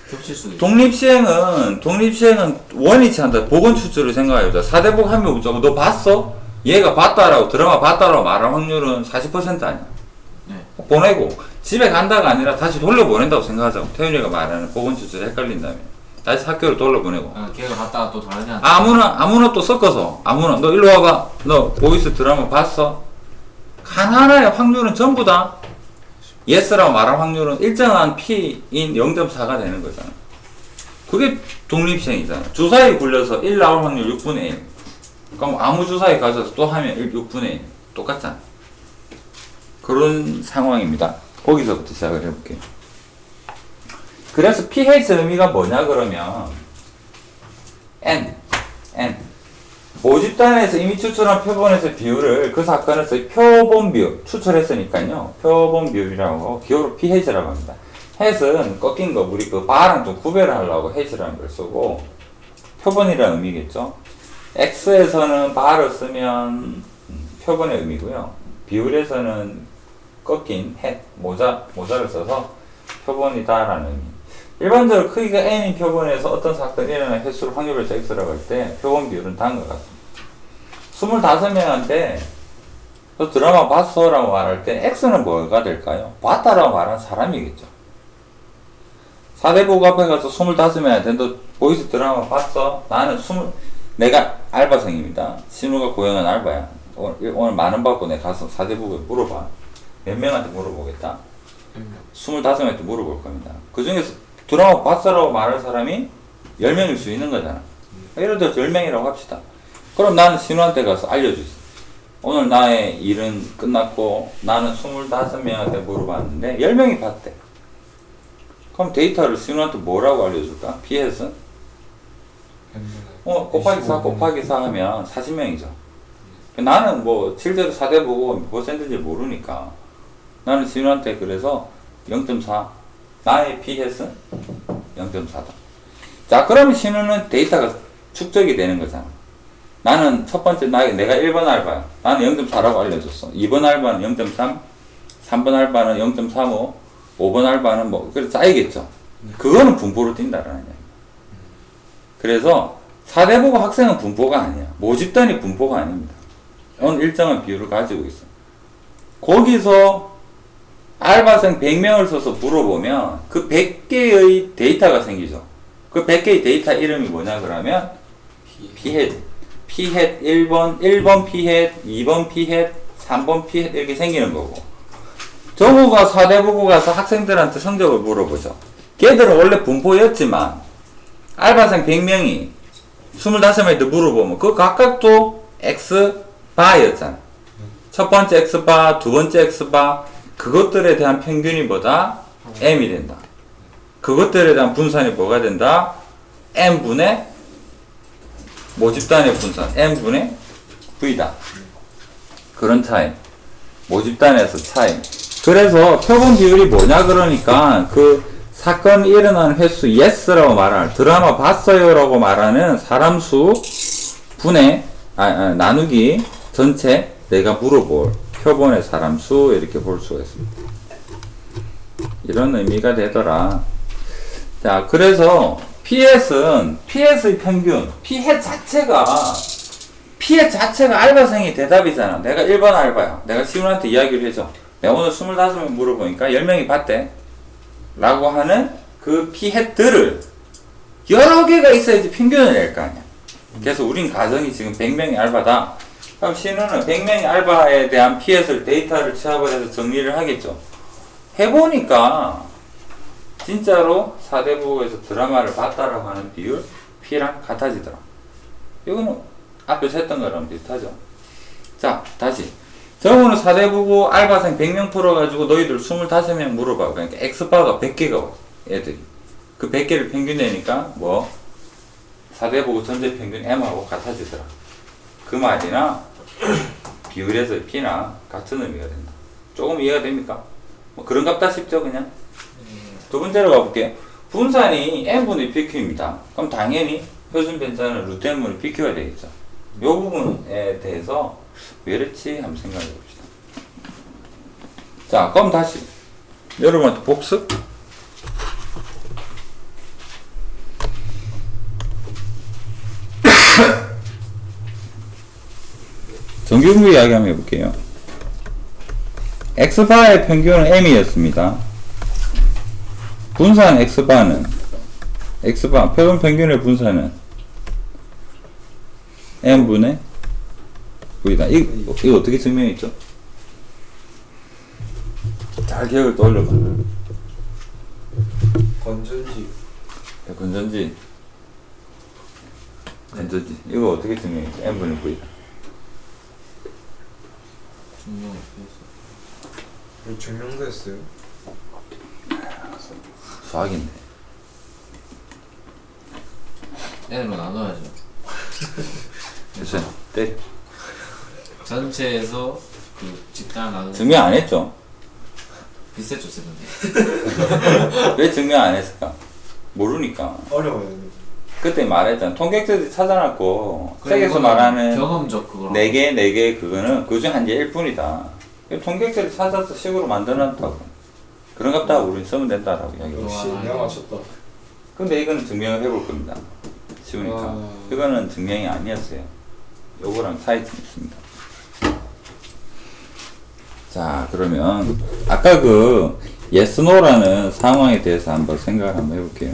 겹칠 수도 있어. 독립시행은 원위치 한다. 보건 추출을 생각해보자. 4대 복 하면 무조건 너 봤어? 얘가 봤다라고 드라마 봤다라고 말할 확률은 40% 아니야. 네. 보내고 집에 간다가 아니라 다시 돌려보낸다고 생각하자고. 태윤이가 말하는 보건 추출이 헷갈린다면 다시 학교로 돌려보내고. 걔가 갔다가 또 다르냐? 아무나 또 섞어서 아무나 너 일로 와봐. 너 보이스 드라마 봤어? 하나하나의 확률은 전부 다 yes라고 말할 확률은 일정한 p인 0.4가 되는 거잖아. 그게 독립시행이잖아. 주사위 굴려서 1 나올 확률 6분의 1. 그럼 아무 주사위 가져서 또 하면 6분의 1. 똑같잖아. 그런 상황입니다. 거기서부터 시작을 해볼게요. 그래서 pH 의미가 뭐냐 그러면 n 모집단에서 이미 추출한 표본에서 비율을 그 사건에서 표본 비율 추출했으니까요. 표본 비율이라고 기호로 pH라고 합니다. 햇은 꺾인 거 우리 그 바랑 좀 구별을 하려고 햇이라는 걸 쓰고 표본이라는 의미겠죠. x에서는 바를 쓰면 표본의 의미고요. 비율에서는 꺾인 햇 모자를 써서 표본이다라는 의미. 일반적으로 크기가 n인 표본에서 어떤 사건이 일어날 횟수를 확률별로 x라고 할 때 표본 비율은 다음과 같습니다. 25명한테 너 드라마 봤어? 라고 말할 때 x는 뭐가 될까요? 봤다라고 말하는 사람이겠죠. 4대 보고 앞에 가서 25명한테 너 보이스 드라마 봤어? 내가 알바생입니다. 신우가 고용한 알바야. 오늘 만원 받고 내가 가서 4대 보고 물어봐. 몇 명한테 물어보겠다? 25명한테 물어볼 겁니다. 그 중에서 드라마 봤어라고 말할 사람이 10명일 수 있는 거잖아. 예를 들어서 10명이라고 합시다. 그럼 나는 신우한테 가서 알려주지. 오늘 나의 일은 끝났고 나는 25명한테 물어봤는데 10명이 봤대. 그럼 데이터를 신우한테 뭐라고 알려줄까? pH은? 곱하기 4 곱하기 4 하면 40명이죠. 나는 뭐 실제로 4대 보고 뭐 센트인지 모르니까 나는 신우한테 그래서 0.4 나의 pH은 0.4다. 자, 그러면 신우는 데이터가 축적이 되는 거잖아. 나는 첫 번째 내가 1번 알바야. 나는 0.4라고 알려줬어. 2번 알바는 0.3, 3번 알바는 0.35, 5번 알바는 뭐 그래서 쌓이겠죠. 그거는 분포로 뛴다라는 얘기야. 그래서 4대 보고 학생은 분포가 아니야. 모집단이 분포가 아닙니다. 어느 일정한 비율을 가지고 있어. 거기서 알바생 100명을 써서 물어보면 그 100개의 데이터가 생기죠. 그 100개의 데이터 이름이 뭐냐 그러면 pH 1번 pH, 2번 pH, 3번 pH 이렇게 생기는 거고 정우가 4대 보고 가서 학생들한테 성적을 물어보죠. 걔들은 원래 분포였지만 알바생 100명이 25명한테 물어보면 그 각각도 X바였잖아. 첫 번째 X바, 두 번째 X바 그것들에 대한 평균이 뭐다? M이 된다. 그것들에 대한 분산이 뭐가 된다? M분의 모집단의 분산 M분의 V다. 그런 차이. 모집단에서 차이. 그래서 표본 비율이 뭐냐 그러니까 그 사건이 일어나는 횟수 yes라고 말하는 드라마 봤어요 라고 말하는 사람 수 분의 나누기 전체 내가 물어볼 표본의 사람 수 이렇게 볼 수가 있습니다. 이런 의미가 되더라. 자, 그래서 pH의 평균, pH 자체가 알바생이 대답이잖아. 내가 1번 알바야. 내가 시훈한테 이야기를 해줘. 내가 오늘 25명 물어보니까 10명이 봤대. 라고 하는 그 pH들을 여러 개가 있어야지 평균을 낼 거 아니야. 그래서 우린 가정이 지금 100명이 알바다. 그럼 신우는 100명의 알바에 대한 pH를 데이터를 취합을 해서 정리를 하겠죠. 해보니까 진짜로 4대 부에서 드라마를 봤다라고 하는 비율 P랑 같아지더라. 이거는 앞에서 했던 거랑 비슷하죠. 자, 다시. 저거는 4대 부고 알바생 100명 풀어가지고 너희들 25명 물어봐. 그러니까 X바가 100개가 와, 애들이. 그 100개를 평균 내니까 뭐 4대 부고 전체 평균 M하고 같아지더라. 그 말이나 비율에서의 P나 같은 의미가 된다. 조금 이해가 됩니까? 뭐 그런갑다 싶죠, 그냥? 두 번째로 가볼게요. 분산이 N분의 PQ입니다. 그럼 당연히 표준 변산은 루트 N분의 PQ가 되겠죠. 이 부분에 대해서 왜 그렇지? 한번 생각해 봅시다. 자, 그럼 다시 여러분한테 복습. 정규분부 이야기 한번 해볼게요. X바의 평균은 M이었습니다. 분산 X바는 X바, 표준 평균의 분산은 M분의 V다. 이거 어떻게 증명했죠? 잘 기억을 떠올려봐. 건전지. 건전지. 건전지. 이거 어떻게 증명했죠? M분의 V다. 이거 증명도 했어요? 수학인데. N으로 나눠야죠. 됐어. 때려. 전체에서 그 집단 나누는 증명 안 했죠? 비슷했죠, 쌤인데. 왜 증명 안 했을까? 모르니까. 어려워요. 그때 말했잖아. 통계들이 찾아놨고, 그래, 책에서 이거는 말하는 경험적 그거랑 4개, 그거는 그중 한 개일 뿐이다. 통계들이 찾아서 식으로 만들어놨다고. 그런갑다, 우린 쓰면 된다라고 이야기했어. 역시 와, 내가 이거. 맞췄다. 근데 이거는 증명을 해볼 겁니다. 쉬우니까. 와. 이거는 증명이 아니었어요. 요거랑 차이점이 있습니다. 자, 그러면 아까 그 yes, no라는 상황에 대해서 한번 생각을 한번 해볼게요.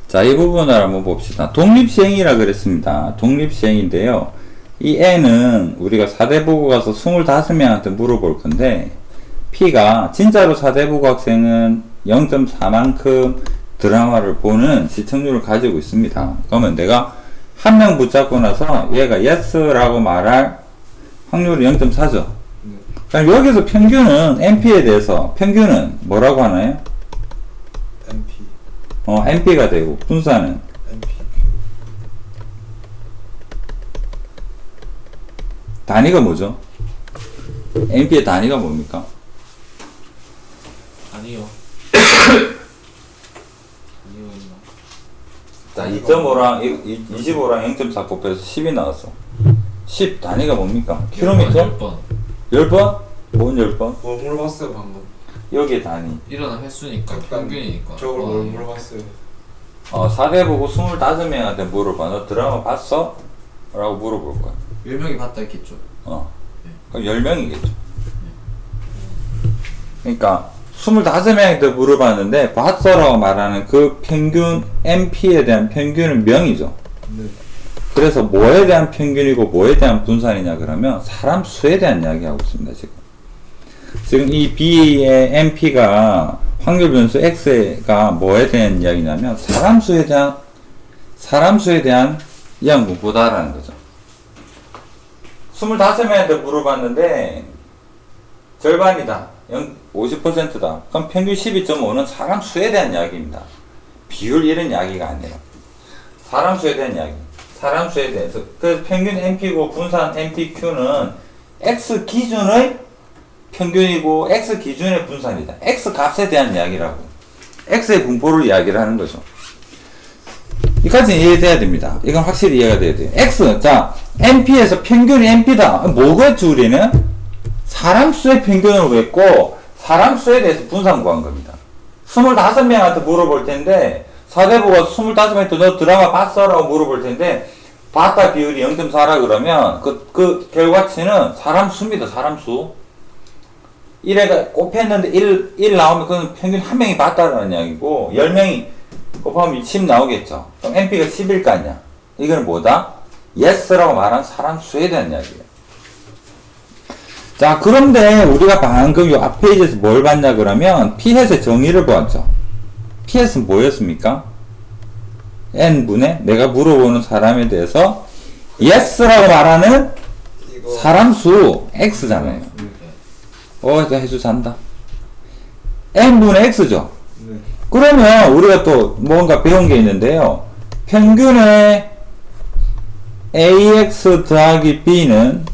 자, 이 부분을 한번 봅시다. 독립시행이라 그랬습니다. 독립시행인데요. 이 N은 우리가 4대 보고 가서 25명한테 물어볼 건데, P가 진짜로 4대 보고 학생은 0.4만큼 드라마를 보는 시청률을 가지고 있습니다. 그러면 내가 한 명 붙잡고 나서 얘가 yes라고 말할 확률이 0.4죠. 그럼 여기서 평균은 NP에 대해서 평균은 뭐라고 하나요? MP. NP가 되고 분산은 MPQ. 단위가 뭐죠? NP의 단위가 뭡니까? 아니요. 아니요, 임마. 자, 2.5랑 25랑 0.4 곱해서 10이 나왔어. 10 단위가 뭡니까? 킬로미터? 10번. 10번? 뭔 10번? 뭐 물어봤어요 방금? 여기에 단위. 일어난 횟수니까 약간 평균이니까. 저걸 와, 뭘 물어봤어요? 4대 보고 25명한테 물어봐. 너 드라마 봤어? 라고 물어볼 거야. 10명이 봤다 했겠죠. 그럼 10명이겠죠. 그러니까 25명한테 물어봤는데 봤어라고 말하는 그 평균 MP에 대한 평균은 명이죠. 네. 그래서 뭐에 대한 평균이고 뭐에 대한 분산이냐 그러면 사람 수에 대한 이야기하고 있습니다. 지금 이 B의 MP가 확률 변수 X가 뭐에 대한 이야기냐면 사람 수에 대한 이항분보다라는 거죠. 25명한테 물어봤는데 절반이다. 50%다. 그럼 평균 12.5는 사람 수에 대한 이야기입니다. 비율 이런 이야기가 아니라 사람 수에 대한 이야기. 사람 수에 대해서. 그래서 평균 NP고 분산 NPQ는 X 기준의 평균이고 X 기준의 분산이다. X 값에 대한 이야기라고. X의 분포를 이야기를 하는 거죠. 이까지는 이해돼야 됩니다. 이건 확실히 이해가 돼야 돼요. X, 자, NP에서 평균이 NP다. 뭐겠지, 우리는? 사람 수의 평균을 구했고, 사람 수에 대해서 분산 구한 겁니다. 25명한테 물어볼 텐데, 4대보가 25명한테 너 드라마 봤어? 라고 물어볼 텐데, 봤다 비율이 0.4라 그러면, 그 결과치는 사람 수입니다, 사람 수. 1회가 곱했는데 1 나오면 그건 평균 한 명이 봤다라는 이야기고, 10명이 곱하면 10 나오겠죠. 그럼 NP가 10일 거 아니야. 이건 뭐다? yes라고 말한 사람 수에 대한 이야기예요. 자, 그런데 우리가 방금 요 앞 페이지에서 뭘 봤냐 그러면 p햇의 정의를 보았죠. p햇은 뭐였습니까? n분의 내가 물어보는 사람에 대해서 yes라고 말하는 이거 사람 수 x잖아요. 이거 해주 잔다. n분의 x죠. 네. 그러면 우리가 또 뭔가 배운 게 있는데요. 평균의 ax 더하기 b는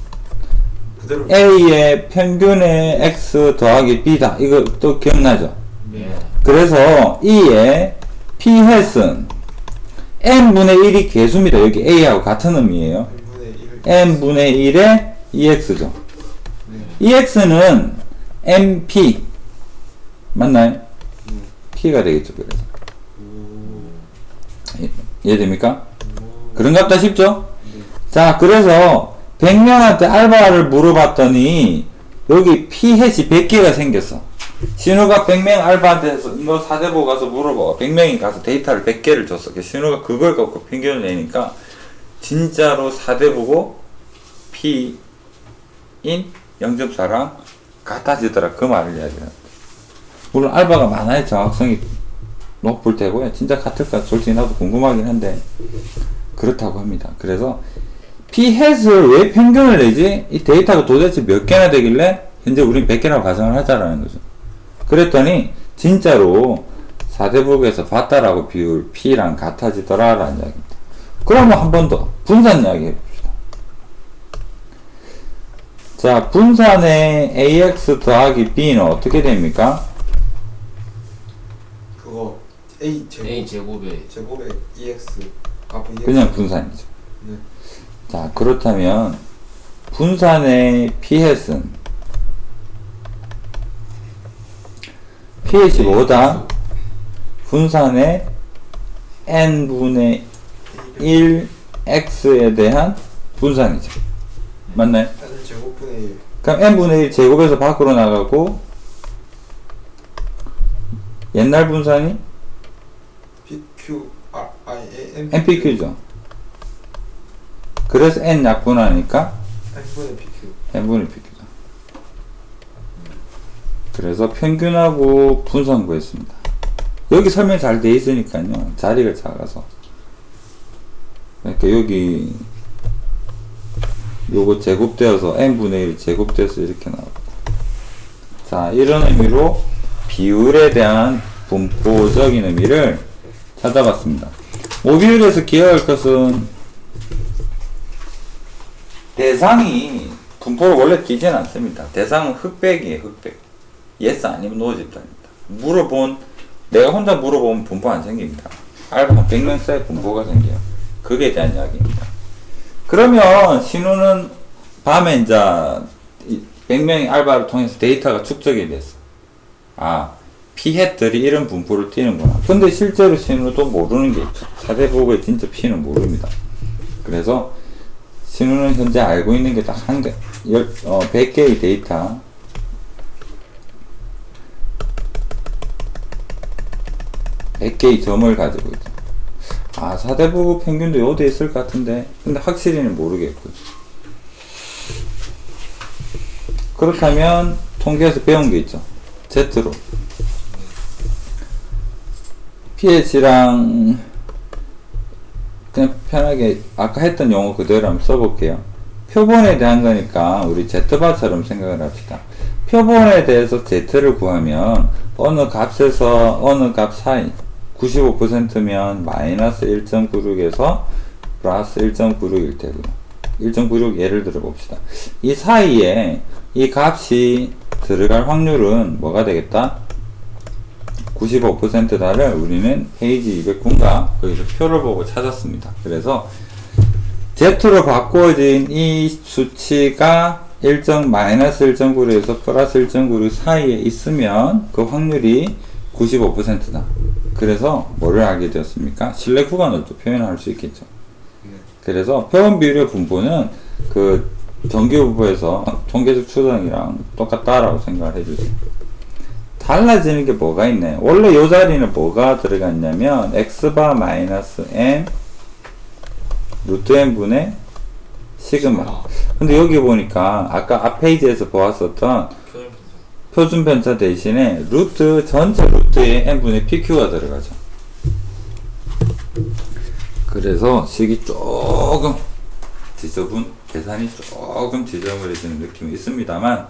그대로 a의 평균의 x 더하기 b다. 이거 또 기억나죠? 네. 그래서 이의 p햇은 n분의 1이 개수입니다. 여기 a하고 같은 의미예요. 1분의 1 n분의 1의 ex죠. 네. ex는 np 맞나요? p가 되겠죠. 그래서 이해됩니까? 그런갑다 싶죠? 자, 그래서 100명한테 알바를 물어봤더니 여기 p햇이 100개가 생겼어. 신우가 100명 알바한테 해서 너 사대보고 가서 물어봐. 100명이 가서 데이터를 100개를 줬어. 신우가 그걸 갖고 평균을 내니까 진짜로 사대보고 p인 0.4랑 같아지더라. 그 말을 이야기합니다. 물론 알바가 많아야 정확성이 높을 테고요. 진짜 같을까 솔직히 나도 궁금하긴 한데 그렇다고 합니다. 그래서 p햇을 왜 평균을 내지? 이 데이터가 도대체 몇 개나 되길래 현재 우린 100개라고 가정을 하자라는 거죠. 그랬더니 진짜로 사대북에서 봤다라고 비율 p랑 같아지더라 라는 이야기입니다. 그러면 한 번 더 분산 이야기 해봅시다. 자, 분산의 ax 더하기 b는 어떻게 됩니까? 그거 A 제곱 A 제곱에 제곱에 EX EX 그냥 분산이죠. 네. 자, 그렇다면 분산의 p햇은 p햇이 뭐다? 분산의 n분의 1 x에 대한 분산이죠. 맞나요? N 제곱분의 1 그럼 n분의 1 제곱에서 밖으로 나가고 옛날 분산이 PQ M npq죠. 그래서 n 약분하니까 N분의 PQ n분의 pq다. 그래서 평균하고 분산 구했습니다. 여기 설명 잘 돼 있으니까요. 자리가 작아서. 그러니까 여기 요거 제곱되어서 n분의 1 제곱돼서 이렇게 나오고. 자, 이런 의미로 비율에 대한 분포적인 의미를 찾아봤습니다. 모비율에서 기억할 것은 대상이 분포를 원래 기재는 않습니다. 대상은 흑백이에요. 흑백. yes 아니면 no 집단입니다. 내가 혼자 물어보면 분포 안 생깁니다. 알바 한 100명 사이 분포가 생겨요. 그게 대한 이야기입니다. 그러면 신우는 밤에 이제 100명의 알바를 통해서 데이터가 축적이 됐어. 아, p햇들이 이런 분포를 띄는구나. 근데 실제로 신우도 모르는 게 있죠. 사대보고의 진짜 p는 모릅니다. 그래서 신우는 현재 알고 있는 게 딱 100개의 데이터 100개의 점을 가지고 있죠. 아, 사대보고 평균도 요대 있을 것 같은데 근데 확실히는 모르겠고요. 그렇다면 통계에서 배운 게 있죠. Z로 pH랑 그냥 편하게 아까 했던 용어 그대로 한번 써볼게요. 표본에 대한 거니까 우리 Z바처럼 생각을 합시다. 표본에 대해서 Z를 구하면 어느 값에서 어느 값 사이 95%면 마이너스 1.96에서 플러스 1.96일 테고요. 1.96 예를 들어 봅시다. 이 사이에 이 값이 들어갈 확률은 뭐가 되겠다? 95%다를 우리는 페이지 209인가 거기서 표를 보고 찾았습니다. 그래서 Z로 바꿔진 이 수치가 마이너스 1.96에서 플러스 1.96 사이에 있으면 그 확률이 95%다. 그래서 뭐를 알게 되었습니까? 실내 구간을 또 표현할 수 있겠죠. 그래서 표본 비율의 분포는 그 정규분포에서 통계적 추정이랑 똑같다라고 생각을 해주세요. 달라지는 게 뭐가 있나요? 원래 이 자리는 뭐가 들어갔냐면 x바 마이너스 m 루트 n분의 시그마. 근데 여기 보니까 아까 앞 페이지에서 보았었던 표준 편차 대신에 루트 전체 루트에 n분의 pq가 들어가죠. 그래서 식이 조금 계산이 조금 지저분해지는 느낌이 있습니다만,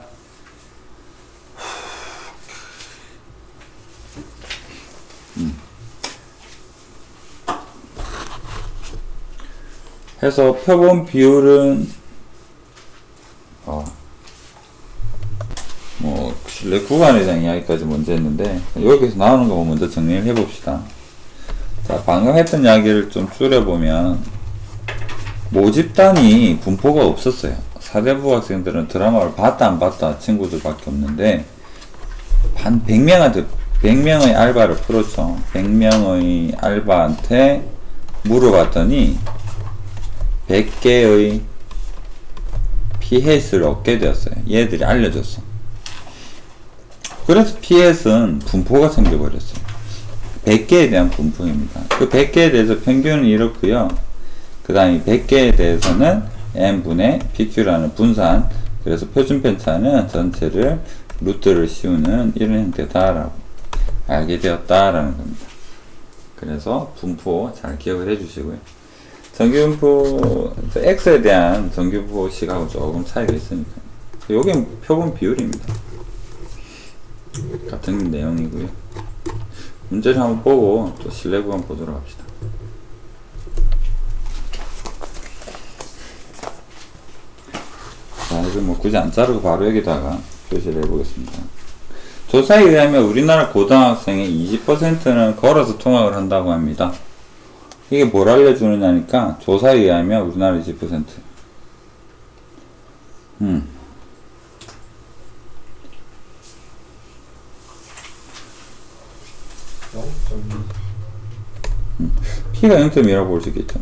해서 표본 비율은 뭐 실내 구간에 대한 이야기까지 먼저 했는데, 여기서 나오는 거 먼저 정리를 해봅시다. 자, 방금 했던 이야기를 좀 줄여보면, 모집단이 분포가 없었어요. 사대부 학생들은 드라마를 봤다 안 봤다 친구들밖에 없는데, 한 100명의 알바를 풀었죠. 100명의 알바한테 물어봤더니 100개의 PH를 얻게 되었어요. 얘들이 알려줬어. 그래서 PH는 분포가 생겨버렸어요. 100개에 대한 분포입니다. 그 100개에 대해서 평균은 이렇고요. 그 다음에 100개에 대해서는 n분의 pq라는 분산, 그래서 표준 편차는 전체를 루트를 씌우는 이런 형태다라고 알게 되었다라는 겁니다. 그래서 분포 잘 기억을 해주시고요. 정규분포 x에 대한 정규분포식하고 조금 차이가 있으니까 여기는 표본 비율입니다. 같은 내용이고요. 문제를 한번 보고 또 실내 구간 보도록 합시다. 자, 이거 뭐 굳이 안 자르고 바로 여기다가 표시를 해보겠습니다. 조사에 의하면 우리나라 고등학생의 20%는 걸어서 통학을 한다고 합니다. 이게 뭘 알려주느냐니까, 조사에 의하면 우리나라 20%. P가 0.2라고 볼 수 있겠죠.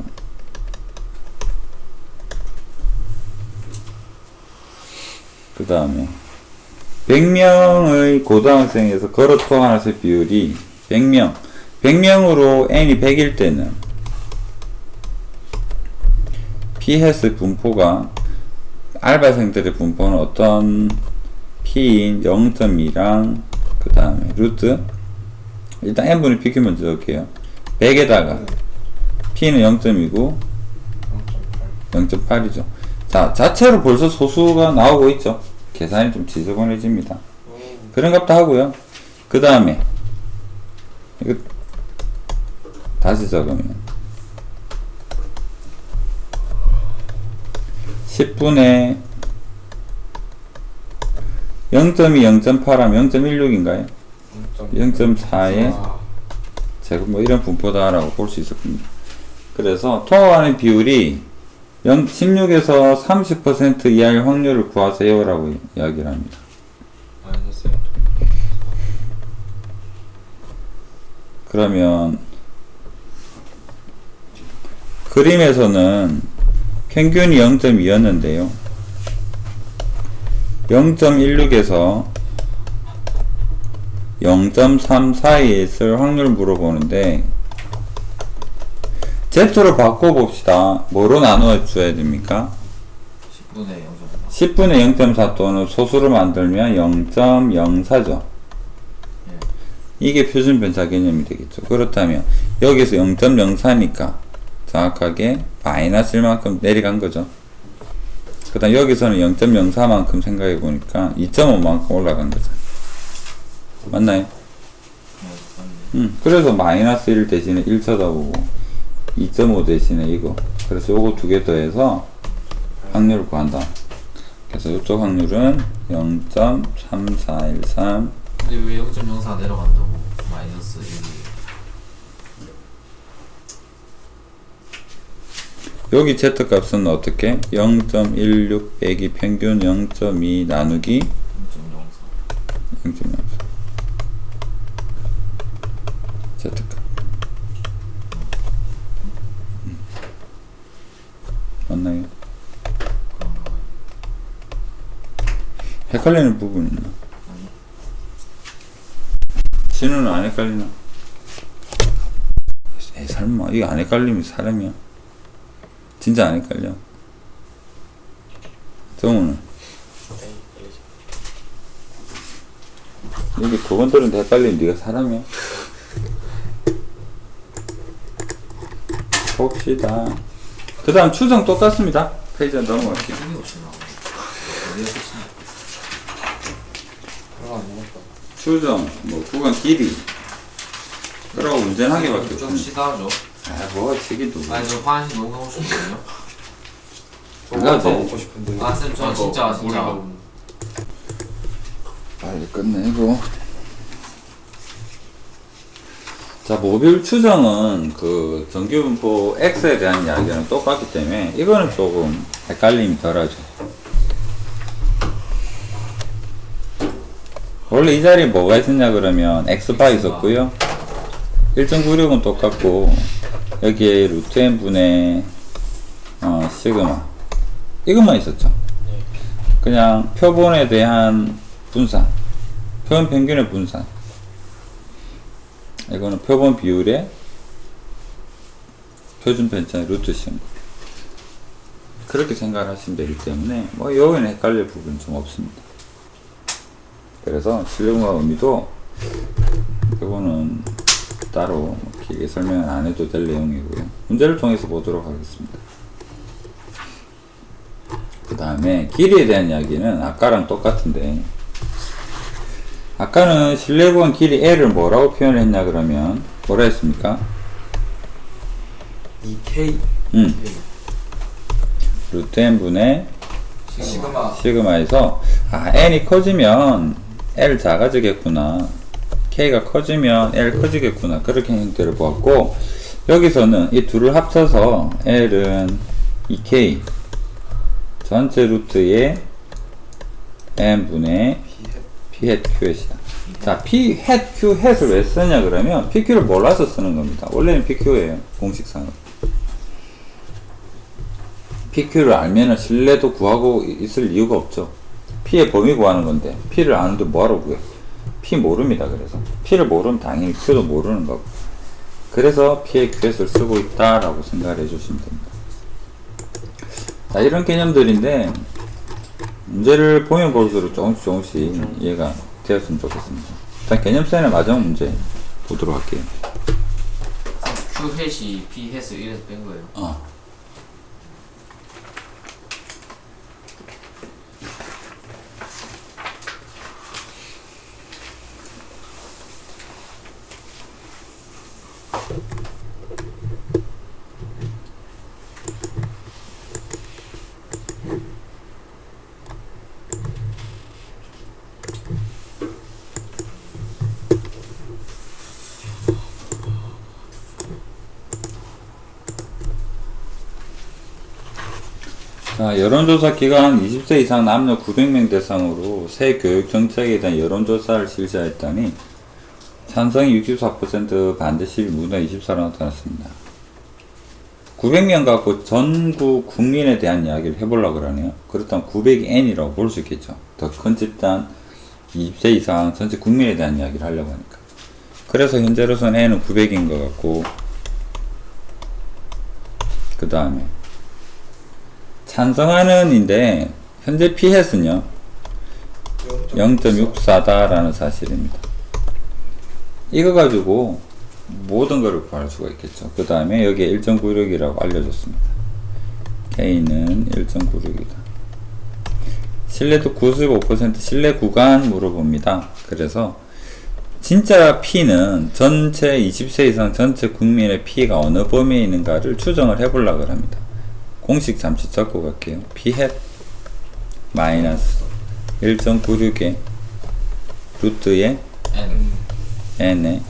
그 다음에 100명의 고등학생에서 걸어 통학할 비율이 100명으로 n이 100일 때는 PS 분포가, 알바생들의 분포는 어떤 P인 0.2랑 그 다음에 루트, 일단 n분의 pq 먼저 적을게요. 100에다가 P는 0.2고 0.8이죠. 자, 자체로 벌써 소수가 나오고 있죠. 계산이 좀 지저분해집니다. 그런 값도 하고요. 그 다음에 이거 다시 적으면 10분의 0.2, 0.8하면 0.16인가요? 0.4에 제곱 뭐 이런 분포다라고 볼 수 있을 겁니다. 그래서 통합하는 비율이 16에서 30% 이하의 확률을 구하세요 라고 이야기를 합니다. 그러면 그림에서는 평균이 0.2였는데요 0.16에서 0.3 사이에 있을 확률 물어보는데, Z로 바꿔봅시다. 뭐로 나누어 줘야 됩니까? 10분의 0.4 또는 소수로 만들면 0.04죠. 이게 표준 편차 개념이 되겠죠. 그렇다면 여기서 0.04니까 정확하게 마이너스 1만큼 내려간 거죠. 그 다음 여기서는 0.04만큼 생각해 보니까 2.5만큼 올라간 거죠. 맞나요? 그래서 마이너스 1 대신에 1 쳐다보고 2.5 대신에 이거, 그래서 요거 두 개 더해서 확률을 구한다. 그래서 이쪽 확률은 0.3413. 근데 왜 0.04 내려간다고? 마이너스 1. 여기 Z 값은 어떻게? 0.16 빼기 평균 0.2 나누기 0.04 Z 값 맞나요? 헷갈리는 부분 있나? 진우는 안 헷갈리나? 에이 설마 이거 안 헷갈리면 사람이야? 진짜 안 헷갈려. 정우는 여기 그건들은 헷갈리면 네가 사람이야. 봅시다. 그 다음 추정 똑같습니다. 페이지 넘어갈게요. 추정, 뭐 구간 길이 그러고 문제는 한 개밖에 좀 없습니다. 시다하죠. 뭐 책임도 뭐. 아니 저 화장실 너무 가고 싶거든요. 그거 돼. 먹고 싶은데. 아 쌤 저 진짜 빨리 끝내고. 자, 모듈 추정은 그 정규분포 X에 대한 이야기는 똑같기 때문에 이거는 조금 헷갈림이 덜하죠. 원래 이 자리에 뭐가 있었냐 그러면 X바 있었고요. 1.96은 똑같고 여기에 루트 n분의 시그마 이것만 있었죠. 그냥 표본에 대한 분산, 표본 평균의 분산. 이거는 표본 비율의 표준 편차의 루트 씌운 거. 그렇게 생각을 하시면 되기 때문에 뭐 여기는 헷갈릴 부분은 좀 없습니다. 그래서 실력과 의미도 이거는 따로 길게 설명은 안 해도 될 내용이고요. 문제를 통해서 보도록 하겠습니다. 그 다음에 길이에 대한 이야기는 아까랑 똑같은데, 아까는 실내구간 길이 L을 뭐라고 표현을 했냐 그러면 뭐라 했습니까? 2K. 루트 n분의 시그마. 에서 n이 커지면 L 작아지겠구나, K가 커지면 L 커지겠구나, 그렇게 형태를 보았고, 여기서는 이 둘을 합쳐서 L은 2K 전체 루트의 n분의 P hat Q hat이다. 자, P hat Q hat을 왜 쓰냐 그러면 PQ를 몰라서 쓰는 겁니다. 원래는 PQ예요, 공식상으로. PQ를 알면은 신뢰도 구하고 있을 이유가 없죠. P의 범위 구하는 건데 P를 아는데 뭐하러 구해? P 모릅니다. 그래서 P를 모르면 당연히 Q도 모르는 거고, 그래서 P의 QS를 쓰고 있다라고 생각을 해주시면 됩니다. 자, 이런 개념들인데 문제를 보면 볼수록 조금씩 이해가 되었으면 좋겠습니다. 일단 개념선의 마지막 문제 보도록 할게요. Q 햇이 P 햇을 이래서 뺀 거예요. 자, 여론조사 기간 20세 이상 남녀 900명 대상으로 새 교육 정책에 대한 여론조사를 실시하였더니 찬성이 64%, 반대 12, 무나 24로 나타났습니다. 900명 갖고 전국 국민에 대한 이야기를 해보려고 그러네요. 그렇다면 900이 N이라고 볼 수 있겠죠. 더 큰 집단 20세 이상 전체 국민에 대한 이야기를 하려고 하니까. 그래서 현재로서는 N은 900인 것 같고, 그 다음에 찬성하는인데 현재 P hat은요 0.64다라는 사실입니다. 이거 가지고 모든 것을 구할 수가 있겠죠. 그 다음에 여기에 1.96이라고 알려줬습니다. K는 1.96이다. 신뢰도 95%, 신뢰 구간 물어봅니다. 그래서 진짜 P는 전체 20세 이상 전체 국민의 P가 어느 범위에 있는가를 추정을 해보려고 합니다. 공식 잠시 적고 갈게요. P hat 마이너스 1.96의 루트의 n의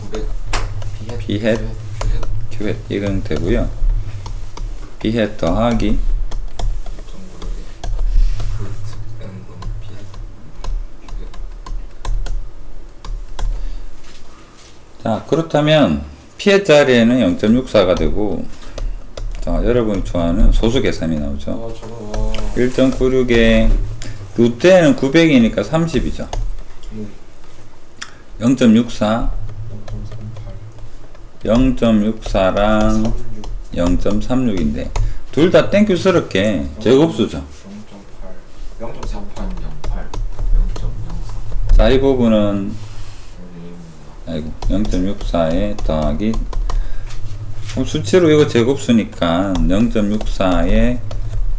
P hat Q hat 이건 되고요. P hat 더하기 자, 그렇다면 P hat 자리에는 0.64가 되고, 자, 여러분이 좋아하는 소수 계산이 나오죠. 1.96에 루트에는 900이니까 30이죠. 0.64 0.64랑 0.36인데 둘 다 땡큐스럽게 제곱수죠. 0.8 0.48 0.08 0.04 사이 부분은 아이고 0.64에 더하기 그럼 수치로 이거 제곱수니까 0.64에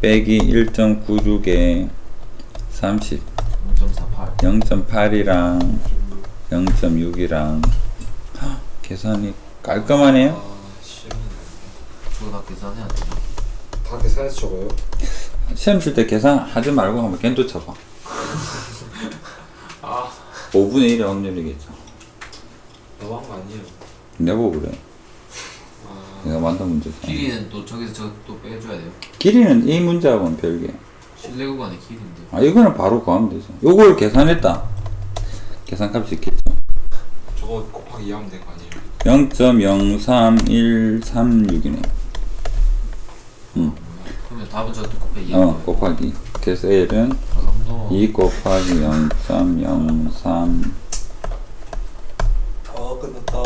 빼기 1.96에 30 0.48 0.8이랑 0.6이랑 계산이 깔끔하네요. 아 싫네. 저거 다 계산해야 돼. 다 계산해서 적어요? 시험 칠 때 계산하지 말고 한번 겐도 쳐봐. 아 5분의 1의 확률이겠죠. 너무한 거 아니에요? 내보고 그래. 아 내가 만든 문제죠. 길이는 또 저기서 저거 또 빼줘야 돼요. 길이는 이 문제하고는 별개. 실내 구간의 길인데. 아 이거는 바로 구하면 되죠. 요걸 계산했다. 계산값이 있겠죠. 저거 곱하기 2 하면 될 거 아니에요? 0.03136이네. 그러면 답은 저것도 곱하기 2 곱하기. 그래서 L은 2 곱하기 0.03 끝났다.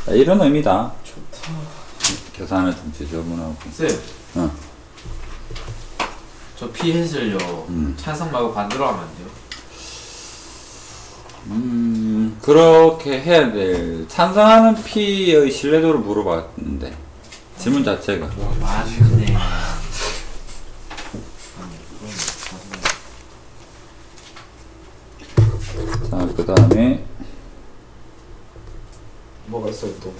이런 의미다. 좋다. 계산을 좀 지저분하고. 쌤, 어. 저 피해을요 찬성 말고 반대로 하면 안 돼요? 그렇게 해야 돼. 찬성하는 P의 신뢰도를 물어봤는데 질문 자체가 맞네. 자 그 다음에 뭐가 있어요 또?